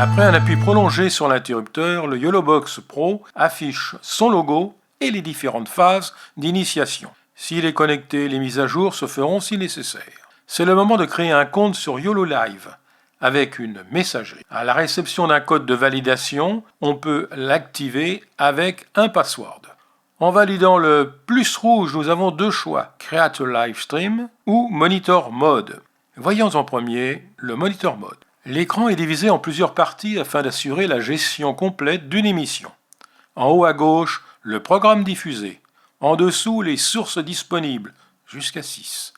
Après un appui prolongé sur l'interrupteur, le YOLOBOX Pro affiche son logo et les différentes phases d'initiation. S'il est connecté, les mises à jour se feront si nécessaire. C'est le moment de créer un compte sur YOLO Live avec une messagerie. À la réception d'un code de validation, on peut l'activer avec un password. En validant le plus rouge, nous avons deux choix, Create a Live Stream ou Monitor Mode. Voyons en premier le Monitor Mode. L'écran est divisé en plusieurs parties afin d'assurer la gestion complète d'une émission. En haut à gauche, le programme diffusé. En dessous, les sources disponibles, jusqu'à 6.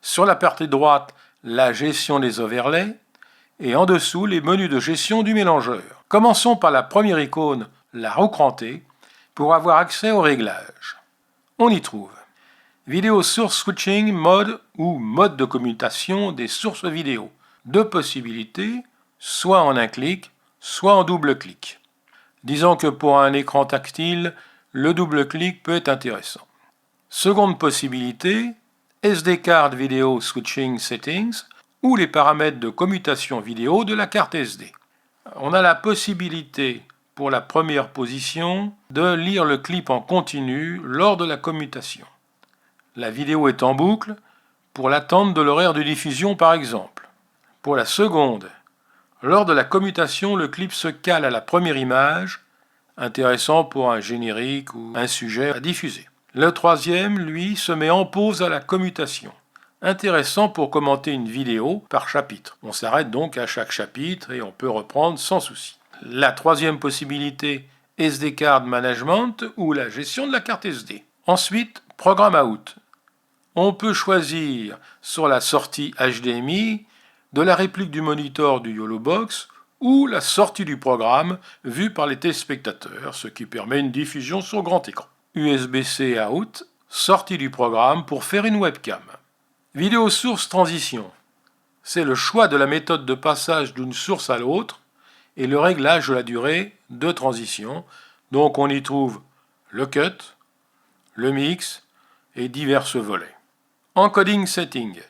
Sur la partie droite, la gestion des overlays. Et en dessous, les menus de gestion du mélangeur. Commençons par la première icône, la roue crantée, pour avoir accès aux réglages. On y trouve Vidéo Source Switching Mode ou mode de commutation des sources vidéo. Deux possibilités, soit en un clic, soit en double clic. Disons que pour un écran tactile, le double clic peut être intéressant. Seconde possibilité, SD Card Video Switching Settings ou les paramètres de commutation vidéo de la carte SD. On a la possibilité, pour la première position, de lire le clip en continu lors de la commutation. La vidéo est en boucle pour l'attente de l'horaire de diffusion par exemple. Pour la seconde, lors de la commutation, le clip se cale à la première image, intéressant pour un générique ou un sujet à diffuser. Le troisième, lui, se met en pause à la commutation, intéressant pour commenter une vidéo par chapitre. On s'arrête donc à chaque chapitre et on peut reprendre sans souci. La troisième possibilité, SD Card Management ou la gestion de la carte SD. Ensuite, Programme Out. On peut choisir sur la sortie HDMI de la réplique du moniteur du YOLOBOX ou la sortie du programme vue par les téléspectateurs, ce qui permet une diffusion sur grand écran. USB-C Out, sortie du programme pour faire une webcam. Vidéo source transition. C'est le choix de la méthode de passage d'une source à l'autre et le réglage de la durée de transition. Donc on y trouve le cut, le mix et divers volets. Encoding Setting.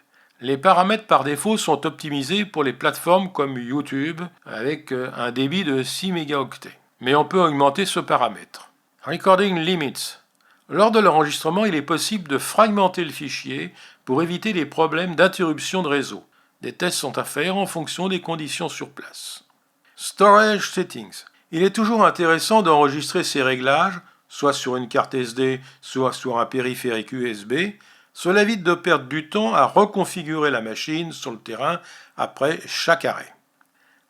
Les paramètres par défaut sont optimisés pour les plateformes comme YouTube avec un débit de 6 mégaoctets. Mais on peut augmenter ce paramètre. Recording Limits. Lors de l'enregistrement, il est possible de fragmenter le fichier pour éviter des problèmes d'interruption de réseau. Des tests sont à faire en fonction des conditions sur place. Storage Settings. Il est toujours intéressant d'enregistrer ces réglages, soit sur une carte SD, soit sur un périphérique USB. Cela évite de perdre du temps à reconfigurer la machine sur le terrain après chaque arrêt.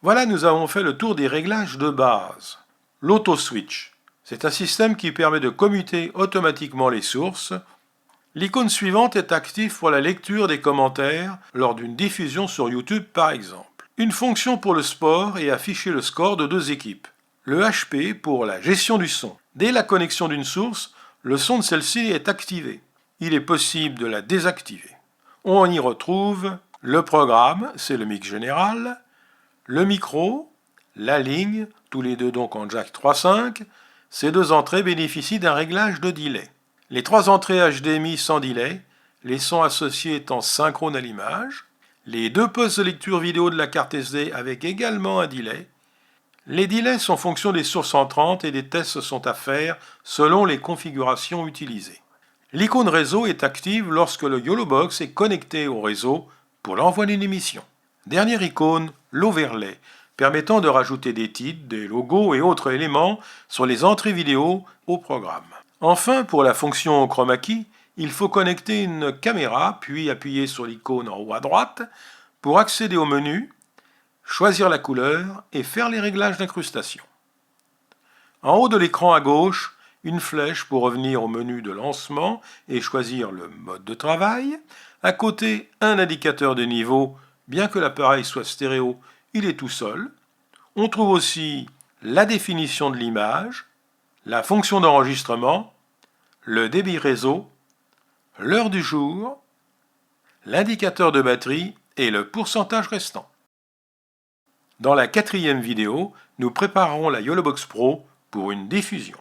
Voilà, nous avons fait le tour des réglages de base. L'auto-switch, c'est un système qui permet de commuter automatiquement les sources. L'icône suivante est active pour la lecture des commentaires lors d'une diffusion sur YouTube par exemple. Une fonction pour le sport et afficher le score de deux équipes. Le HP pour la gestion du son. Dès la connexion d'une source, le son de celle-ci est activé. Il est possible de la désactiver. On y retrouve le programme, c'est le mix général, le micro, la ligne, tous les deux donc en jack 3.5. Ces deux entrées bénéficient d'un réglage de delay. Les trois entrées HDMI sans delay, les sons associés étant synchrones à l'image, les deux postes de lecture vidéo de la carte SD avec également un delay. Les delays sont fonction des sources entrantes et des tests sont à faire selon les configurations utilisées. L'icône réseau est active lorsque le YOLOBOX est connecté au réseau pour l'envoi d'une émission. Dernière icône, l'overlay, permettant de rajouter des titres, des logos et autres éléments sur les entrées vidéo au programme. Enfin, pour la fonction chroma key, il faut connecter une caméra, puis appuyer sur l'icône en haut à droite pour accéder au menu, choisir la couleur et faire les réglages d'incrustation. En haut de l'écran à gauche, une flèche pour revenir au menu de lancement et choisir le mode de travail. À côté, un indicateur de niveau, bien que l'appareil soit stéréo, il est tout seul. On trouve aussi la définition de l'image, la fonction d'enregistrement, le débit réseau, l'heure du jour, l'indicateur de batterie et le pourcentage restant. Dans la quatrième vidéo, nous préparerons la YOLOBOX Pro pour une diffusion.